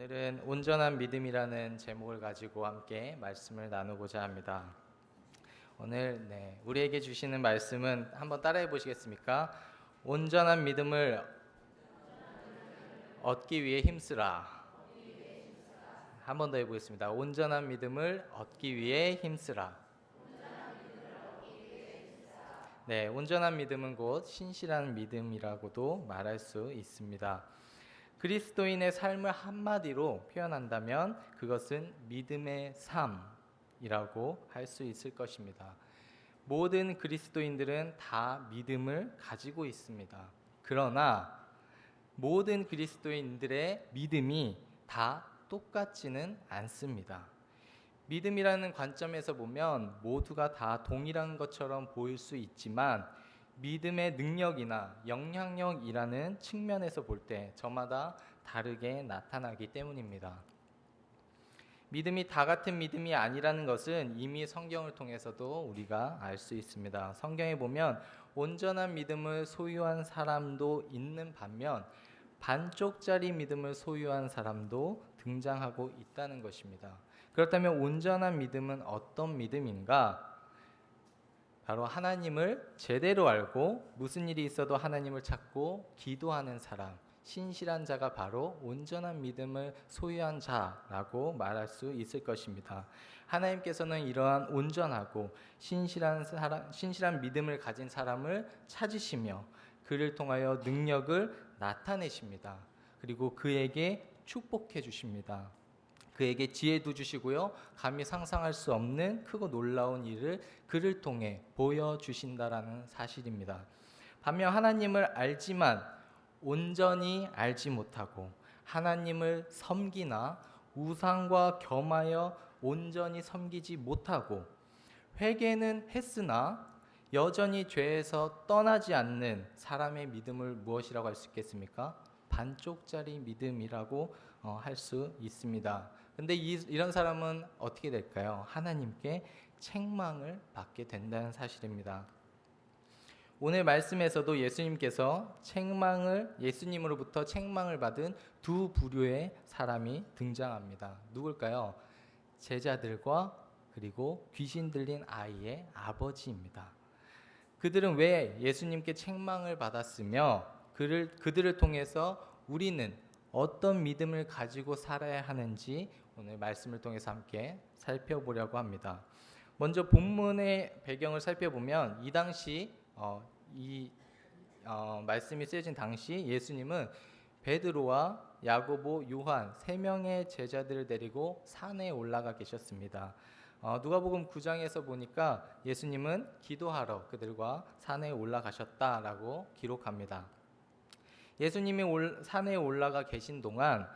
오늘은 온전한 믿음이라는 제목을 가지고 함께 말씀을 나누고자 합니다. 오늘 우리에게 주시는 말씀은 한번 따라해 보시겠습니까? 온전한 믿음을 얻기 위해 힘쓰라. 한 번 더 해보겠습니다. 온전한 믿음을 얻기 위해 힘쓰라. 네, 온전한 믿음은 곧 신실한 믿음이라고도 말할 수 있습니다. 그리스도인의 삶을 한마디로 표현한다면 그것은 믿음의 삶이라고 할 수 있을 것입니다. 모든 그리스도인들은 다 믿음을 가지고 있습니다. 그러나 모든 그리스도인들의 믿음이 다 똑같지는 않습니다. 믿음이라는 관점에서 보면 모두가 다 동일한 것처럼 보일 수 있지만 믿음의 능력이나 영향력이라는 측면에서 볼 때 저마다 다르게 나타나기 때문입니다. 믿음이 다 같은 믿음이 아니라는 것은 이미 성경을 통해서도 우리가 알 수 있습니다. 성경에 보면 온전한 믿음을 소유한 사람도 있는 반면 반쪽짜리 믿음을 소유한 사람도 등장하고 있다는 것입니다. 그렇다면 온전한 믿음은 어떤 믿음인가? 바로 하나님을 제대로 알고 무슨 일이 있어도 하나님을 찾고 기도하는 사람, 신실한 자가 바로 온전한 믿음을 소유한 자라고 말할 수 있을 것입니다. 하나님께서는 이러한 온전하고 신실한 믿음을 가진 사람을 찾으시며 그를 통하여 능력을 나타내십니다. 그리고 그에게 축복해 주십니다. 그에게 지혜도 주시고요, 감히 상상할 수 없는 크고 놀라운 일을 그를 통해 보여주신다라는 사실입니다. 반면 하나님을 알지만 온전히 알지 못하고 하나님을 섬기나 우상과 겸하여 온전히 섬기지 못하고 회개는 했으나 여전히 죄에서 떠나지 않는 사람의 믿음을 무엇이라고 할 수 있겠습니까? 반쪽짜리 믿음이라고 할 수 있습니다. 근데 이런 사람은 어떻게 될까요? 하나님께 책망을 받게 된다는 사실입니다. 오늘 말씀에서도 예수님으로부터 책망을 받은 두 부류의 사람이 등장합니다. 누굴까요? 제자들과 그리고 귀신 들린 아이의 아버지입니다. 그들은 왜 예수님께 책망을 받았으며 그들을 통해서 우리는 어떤 믿음을 가지고 살아야 하는지 오늘 말씀을 통해서 함께 살펴보려고 합니다. 먼저 본문의 배경을 살펴보면 이 당시 말씀이 쓰여진 당시 예수님은 베드로와 야고보, 요한 세 명의 제자들을 데리고 산에 올라가 계셨습니다. 누가복음 9장에서 보니까 예수님은 기도하러 그들과 산에 올라가셨다라고 기록합니다. 예수님이 산에 올라가 계신 동안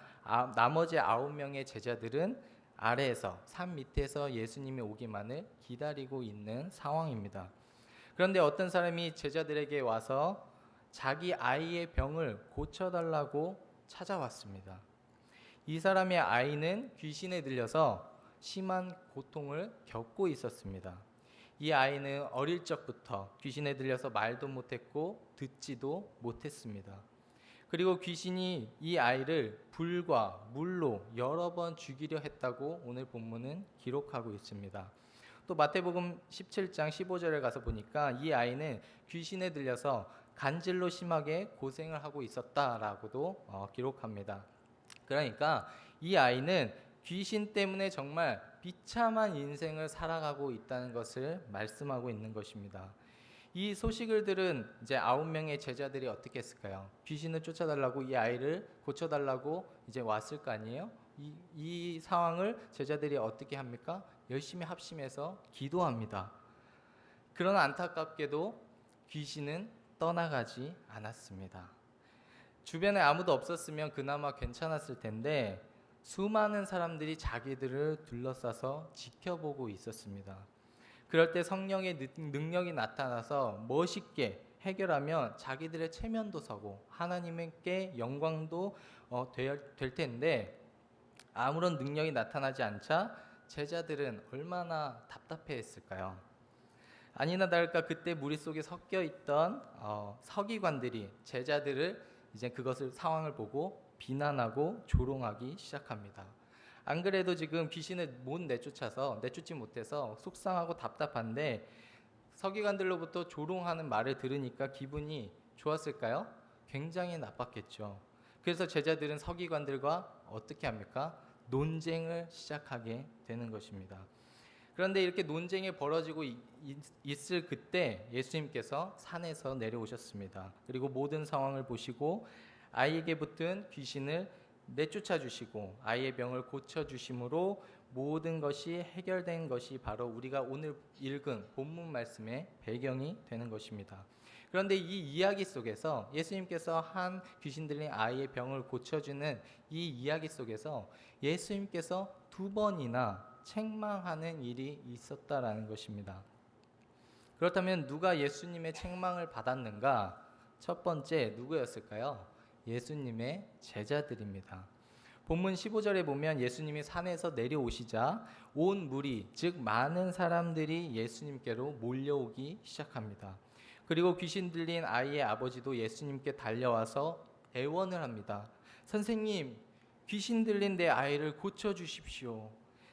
나머지 9명의 제자들은 아래에서 산 밑에서 예수님이 오기만을 기다리고 있는 상황입니다. 그런데 어떤 사람이 제자들에게 와서 자기 아이의 병을 고쳐달라고 찾아왔습니다. 이 사람의 아이는 귀신에 들려서 심한 고통을 겪고 있었습니다. 이 아이는 어릴 적부터 귀신에 들려서 말도 못했고 듣지도 못했습니다. 그리고 귀신이 이 아이를 불과 물로 여러 번 죽이려 했다고 오늘 본문은 기록하고 있습니다. 또 마태복음 17장 15절에 가서 보니까 이 아이는 귀신에 들려서 간질로 심하게 고생을 하고 있었다라고도 기록합니다. 그러니까 이 아이는 귀신 때문에 정말 비참한 인생을 살아가고 있다는 것을 말씀하고 있는 것입니다. 이 소식을 들은 이제 9명의 제자들이 어떻게 했을까요? 귀신을 쫓아달라고 이 아이를 고쳐달라고 이제 왔을 거 아니에요? 이 상황을 제자들이 어떻게 합니까? 열심히 합심해서 기도합니다. 그러나 안타깝게도 귀신은 떠나가지 않았습니다. 주변에 아무도 없었으면 그나마 괜찮았을 텐데 수많은 사람들이 자기들을 둘러싸서 지켜보고 있었습니다. 그럴 때 성령의 능력이 나타나서 멋있게 해결하면 자기들의 체면도 서고 하나님께 영광도 될 텐데 아무런 능력이 나타나지 않자 제자들은 얼마나 답답해했을까요? 아니나 다를까 그때 무리 속에 섞여 있던 서기관들이 제자들을 이제 그것을 상황을 보고 비난하고 조롱하기 시작합니다. 안 그래도 지금 귀신을 못 내쫓지 못해서 속상하고 답답한데 서기관들로부터 조롱하는 말을 들으니까 기분이 좋았을까요? 굉장히 나빴겠죠. 그래서 제자들은 서기관들과 어떻게 합니까? 논쟁을 시작하게 되는 것입니다. 그런데 이렇게 논쟁이 벌어지고 있을 그때 예수님께서 산에서 내려오셨습니다. 그리고 모든 상황을 보시고 아이에게 붙은 귀신을 내쫓아 주시고 아이의 병을 고쳐 주심으로 모든 것이 해결된 것이 바로 우리가 오늘 읽은 본문 말씀의 배경이 되는 것입니다. 그런데 이 이야기 속에서 예수님께서 한 귀신 들린 아이의 병을 고쳐주는 이 이야기 속에서 예수님께서 2번이나 책망하는 일이 있었다라는 것입니다. 그렇다면 누가 예수님의 책망을 받았는가? 첫 번째 누구였을까요? 예수님의 제자들입니다. 본문 15절에 보면 예수님이 산에서 내려오시자 온 무리, 즉 많은 사람들이 예수님께로 몰려오기 시작합니다. 그리고 귀신 들린 아이의 아버지도 예수님께 달려와서 애원을 합니다. 선생님, 귀신 들린 내 아이를 고쳐주십시오.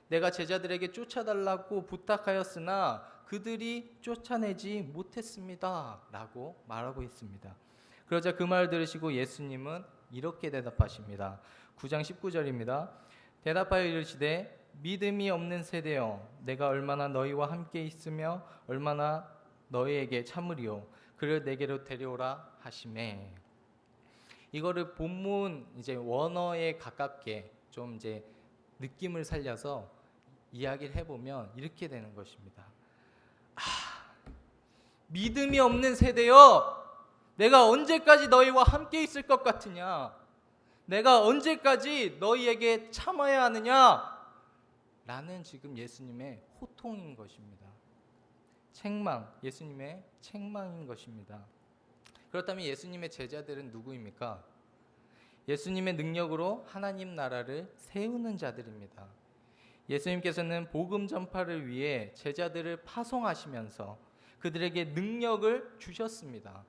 내가 제자들에게 쫓아달라고 부탁하였으나 그들이 쫓아내지 못했습니다. 라고 말하고 있습니다. 그러자 그 말을 들으시고 예수님은 이렇게 대답하십니다. 9장 19절입니다. 대답하여 이르시되 믿음이 없는 세대여, 내가 얼마나 너희와 함께 있으며 얼마나 너희에게 참으리요, 그를 내게로 데려오라 하시매. 이거를 본문 이제 원어에 가깝게 좀 이제 느낌을 살려서 이야기를 해보면 이렇게 되는 것입니다. 믿음이 없는 세대여, 내가 언제까지 너희와 함께 있을 것 같으냐? 내가 언제까지 너희에게 참아야 하느냐? 라는 지금 예수님의 호통인 것입니다. 책망, 예수님의 책망인 것입니다. 그렇다면 예수님의 제자들은 누구입니까? 예수님의 능력으로 하나님 나라를 세우는 자들입니다. 예수님께서는 복음 전파를 위해 제자들을 파송하시면서 그들에게 능력을 주셨습니다.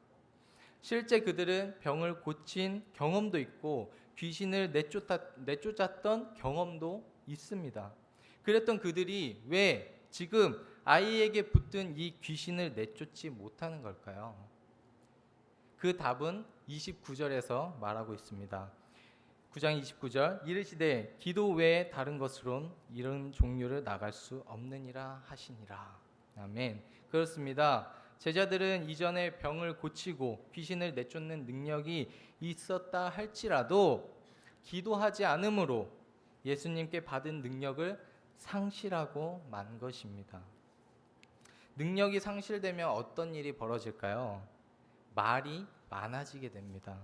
실제 그들은 병을 고친 경험도 있고 귀신을 내쫓았던 경험도 있습니다. 그랬던 그들이 왜 지금 아이에게 붙은 이 귀신을 내쫓지 못하는 걸까요? 그 답은 29절에서 말하고 있습니다. 9장 29절, 이르시되 기도 외에 다른 것으론 이런 종류를 나갈 수 없느니라 하시니라. 아멘. 그렇습니다. 제자들은 이전에 병을 고치고 귀신을 내쫓는 능력이 있었다 할지라도 기도하지 않으므로 예수님께 받은 능력을 상실하고 만 것입니다. 능력이 상실되면 어떤 일이 벌어질까요? 말이 많아지게 됩니다.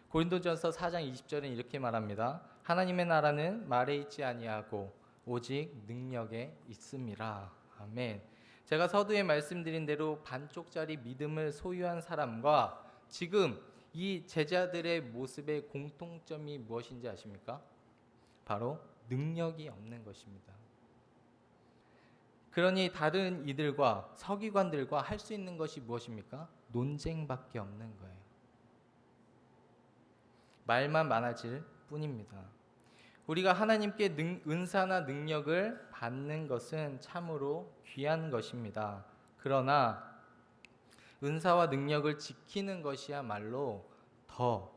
고린도전서 4장 20절은 이렇게 말합니다. 하나님의 나라는 말에 있지 아니하고 오직 능력에 있음이라. 아멘. 제가 서두에 말씀드린 대로 반쪽짜리 믿음을 소유한 사람과 지금 이 제자들의 모습의 공통점이 무엇인지 아십니까? 바로 능력이 없는 것입니다. 그러니 다른 이들과 서기관들과 할 수 있는 것이 무엇입니까? 논쟁밖에 없는 거예요. 말만 많아질 뿐입니다. 우리가 하나님께 은사나 능력을 받는 것은 참으로 귀한 것입니다. 그러나 은사와 능력을 지키는 것이야말로 더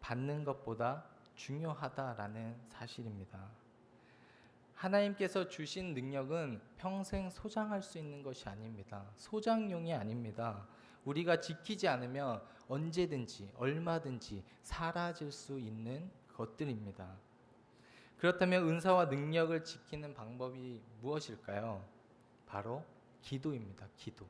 받는 것보다 중요하다라는 사실입니다. 하나님께서 주신 능력은 평생 소장할 수 있는 것이 아닙니다. 소장용이 아닙니다. 우리가 지키지 않으면 언제든지 얼마든지 사라질 수 있는 것들입니다. 그렇다면 은사와 능력을 지키는 방법이 무엇일까요? 바로 기도입니다. 기도.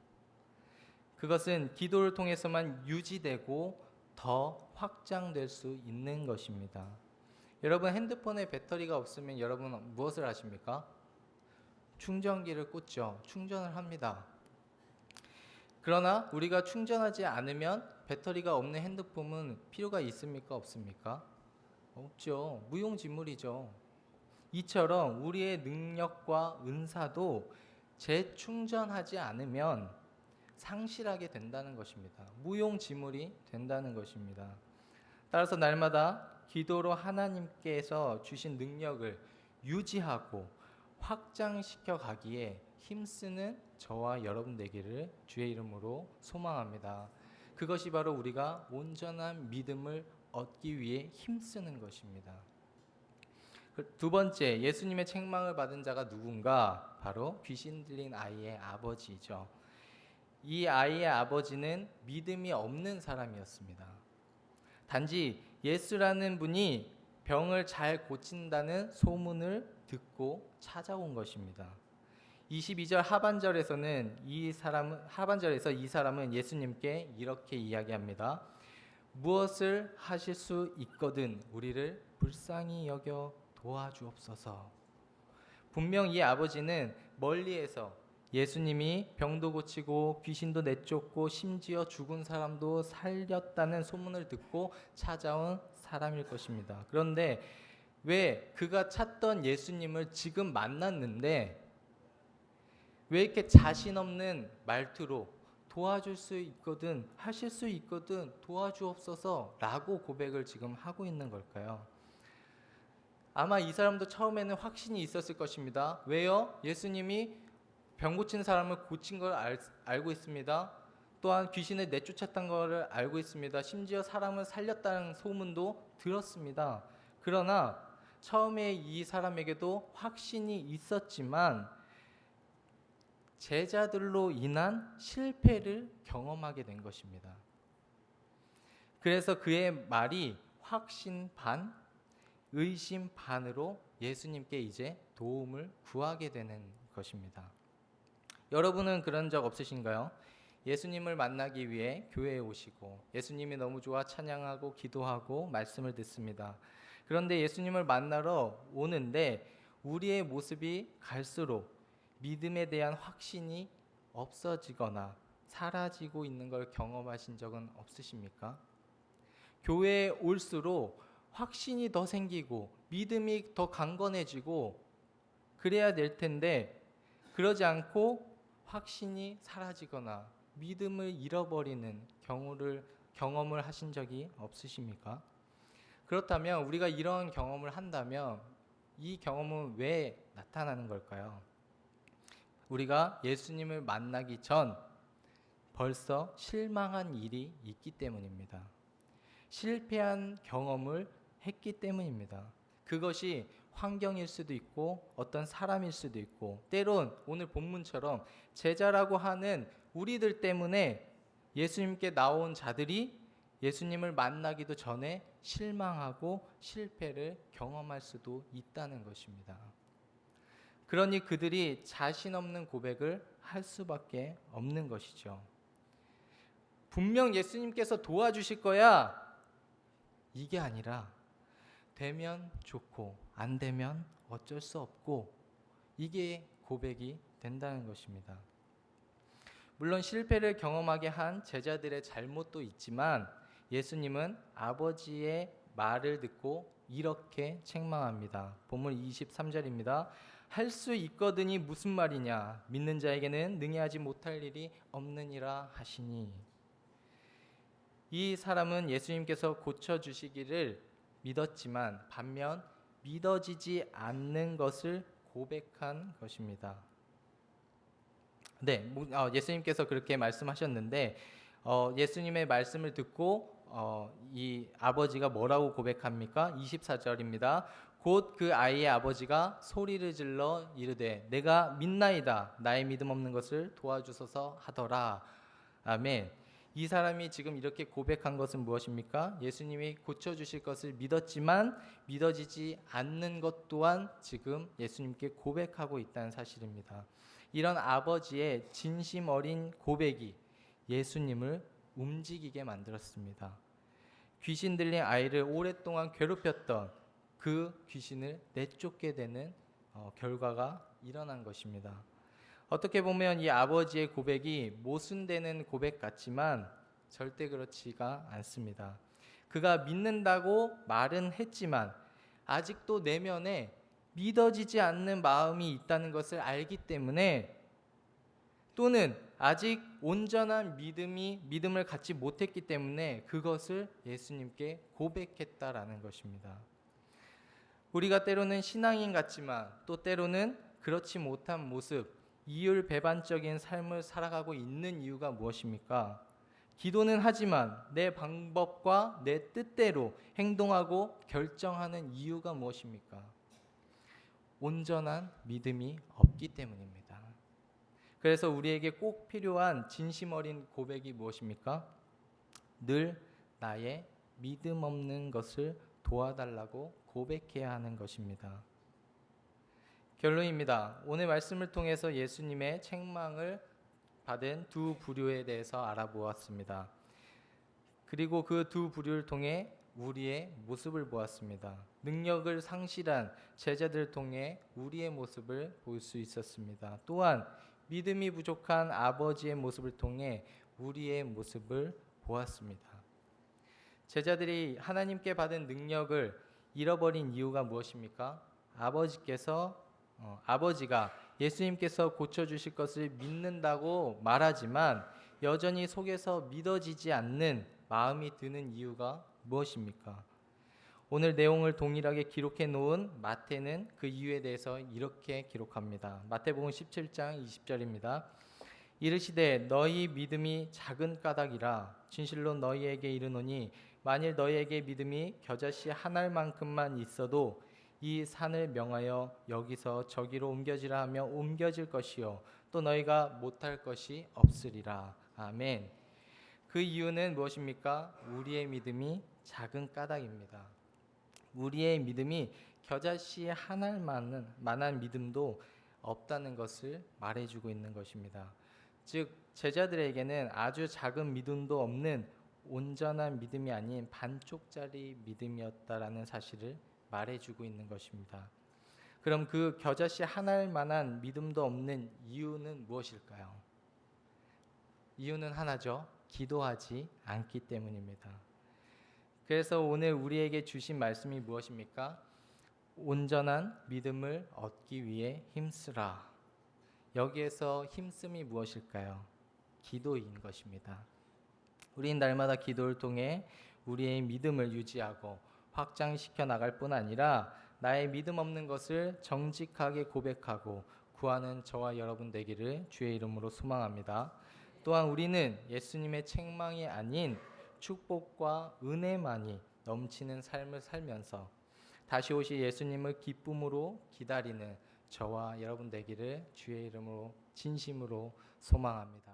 그것은 기도를 통해서만 유지되고 더 확장될 수 있는 것입니다. 여러분, 핸드폰에 배터리가 없으면 여러분 무엇을 하십니까? 충전기를 꽂죠. 충전을 합니다. 그러나 우리가 충전하지 않으면 배터리가 없는 핸드폰은 필요가 있습니까? 없습니까? 없죠. 무용지물이죠. 이처럼 우리의 능력과 은사도 재충전하지 않으면 상실하게 된다는 것입니다. 무용지물이 된다는 것입니다. 따라서 날마다 기도로 하나님께서 주신 능력을 유지하고 확장시켜 가기에 힘쓰는 저와 여러분 되기를 주의 이름으로 소망합니다. 그것이 바로 우리가 온전한 믿음을 얻기 위해 힘쓰는 것입니다. 두 번째, 예수님의 책망을 받은 자가 누군가? 바로 귀신 들린 아이의 아버지죠. 이 아이의 아버지는 믿음이 없는 사람이었습니다. 단지 예수라는 분이 병을 잘 고친다는 소문을 듣고 찾아온 것입니다. 22절 하반절에서 이 사람은 예수님께 이렇게 이야기합니다. 무엇을 하실 수 있거든 우리를 불쌍히 여겨 도와주옵소서. 분명 이 아버지는 멀리에서 예수님이 병도 고치고 귀신도 내쫓고 심지어 죽은 사람도 살렸다는 소문을 듣고 찾아온 사람일 것입니다. 그런데 왜 그가 찾던 예수님을 지금 만났는데 왜 이렇게 자신 없는 말투로 도와줄 수 있거든, 하실 수 있거든 도와주옵소서 라고 고백을 지금 하고 있는 걸까요? 아마 이 사람도 처음에는 확신이 있었을 것입니다. 왜요? 예수님이 병 고친 사람을 고친 걸 알고 있습니다. 또한 귀신을 내쫓았던 것을 알고 있습니다. 심지어 사람을 살렸다는 소문도 들었습니다. 그러나 처음에 이 사람에게도 확신이 있었지만 제자들로 인한 실패를 경험하게 된 것입니다. 그래서 그의 말이 확신 반, 의심 반으로 예수님께 이제 도움을 구하게 되는 것입니다. 여러분은 그런 적 없으신가요? 예수님을 만나기 위해 교회에 오시고 예수님이 너무 좋아 찬양하고 기도하고 말씀을 듣습니다. 그런데 예수님을 만나러 오는데 우리의 모습이 갈수록 믿음에 대한 확신이 없어지거나 사라지고 있는 걸 경험하신 적은 없으십니까? 교회에 올수록 확신이 더 생기고 믿음이 더 강건해지고 그래야 될 텐데 그러지 않고 확신이 사라지거나 믿음을 잃어버리는 경험을 하신 적이 없으십니까? 그렇다면 우리가 이런 경험을 한다면 이 경험은 왜 나타나는 걸까요? 우리가 예수님을 만나기 전 벌써 실망한 일이 있기 때문입니다. 실패한 경험을 했기 때문입니다. 그것이 환경일 수도 있고 어떤 사람일 수도 있고 때론 오늘 본문처럼 제자라고 하는 우리들 때문에 예수님께 나온 자들이 예수님을 만나기도 전에 실망하고 실패를 경험할 수도 있다는 것입니다. 그러니 그들이 자신 없는 고백을 할 수밖에 없는 것이죠. 분명 예수님께서 도와주실 거야. 이게 아니라 되면 좋고 안 되면 어쩔 수 없고 이게 고백이 된다는 것입니다. 물론 실패를 경험하게 한 제자들의 잘못도 있지만 예수님은 아버지의 말을 듣고 이렇게 책망합니다. 본문 23절입니다. 할 수 있거든이 무슨 말이냐? 믿는 자에게는 능히 하지 못할 일이 없느니라 하시니. 이 사람은 예수님께서 고쳐주시기를 믿었지만 반면 믿어지지 않는 것을 고백한 것입니다. 네, 예수님께서 그렇게 말씀하셨는데 예수님의 말씀을 듣고 이 아버지가 뭐라고 고백합니까? 24절입니다. 곧 그 아이의 아버지가 소리를 질러 이르되 내가 믿나이다. 나의 믿음 없는 것을 도와주소서 하더라. 아멘. 이 사람이 지금 이렇게 고백한 것은 무엇입니까? 예수님이 고쳐주실 것을 믿었지만 믿어지지 않는 것 또한 지금 예수님께 고백하고 있다는 사실입니다. 이런 아버지의 진심 어린 고백이 예수님을 움직이게 만들었습니다. 귀신 들린 아이를 오랫동안 괴롭혔던 그 귀신을 내쫓게 되는 결과가 일어난 것입니다. 어떻게 보면 이 아버지의 고백이 모순되는 고백 같지만 절대 그렇지가 않습니다. 그가 믿는다고 말은 했지만 아직도 내면에 믿어지지 않는 마음이 있다는 것을 알기 때문에 또는 아직 온전한 믿음을 갖지 못했기 때문에 그것을 예수님께 고백했다라는 것입니다. 우리가 때로는 신앙인 같지만 또 때로는 그렇지 못한 모습, 이율배반적인 삶을 살아가고 있는 이유가 무엇입니까? 기도는 하지만 내 방법과 내 뜻대로 행동하고 결정하는 이유가 무엇입니까? 온전한 믿음이 없기 때문입니다. 그래서 우리에게 꼭 필요한 진심 어린 고백이 무엇입니까? 늘 나의 믿음 없는 것을 도와달라고 고백해야 하는 것입니다. 결론입니다. 오늘 말씀을 통해서 예수님의 책망을 받은 두 부류에 대해서 알아보았습니다. 그리고 그 두 부류를 통해 우리의 모습을 보았습니다. 능력을 상실한 제자들을 통해 우리의 모습을 볼 수 있었습니다. 또한 믿음이 부족한 아버지의 모습을 통해 우리의 모습을 보았습니다. 제자들이 하나님께 받은 능력을 잃어버린 이유가 무엇입니까? 아버지가 예수님께서 고쳐주실 것을 믿는다고 말하지만 여전히 속에서 믿어지지 않는 마음이 드는 이유가 무엇입니까? 오늘 내용을 동일하게 기록해 놓은 마태는 그 이유에 대해서 이렇게 기록합니다. 마태복음 17장 20절입니다. 이르시되 너희 믿음이 작은 까닭이라 진실로 너희에게 이르노니 만일 너희에게 믿음이 겨자씨 한 알만큼만 있어도 이 산을 명하여 여기서 저기로 옮겨지라 하며 옮겨질 것이요 또 너희가 못할 것이 없으리라. 아멘. 그 이유는 무엇입니까? 우리의 믿음이 작은 까닭입니다. 우리의 믿음이 겨자씨 한 알만한 믿음도 없다는 것을 말해주고 있는 것입니다. 즉 제자들에게는 아주 작은 믿음도 없는 온전한 믿음이 아닌 반쪽짜리 믿음이었다라는 사실을 말해주고 있는 것입니다. 그럼 그 겨자씨 한 알만한 믿음도 없는 이유는 무엇일까요? 이유는 하나죠. 기도하지 않기 때문입니다. 그래서 오늘 우리에게 주신 말씀이 무엇입니까? 온전한 믿음을 얻기 위해 힘쓰라. 여기에서 힘씀이 무엇일까요? 기도인 것입니다. 우리는 날마다 기도를 통해 우리의 믿음을 유지하고 확장시켜 나갈 뿐 아니라 나의 믿음 없는 것을 정직하게 고백하고 구하는 저와 여러분 되기를 주의 이름으로 소망합니다. 또한 우리는 예수님의 책망이 아닌 축복과 은혜만이 넘치는 삶을 살면서 다시 오실 예수님을 기쁨으로 기다리는 저와 여러분 되기를 주의 이름으로 진심으로 소망합니다.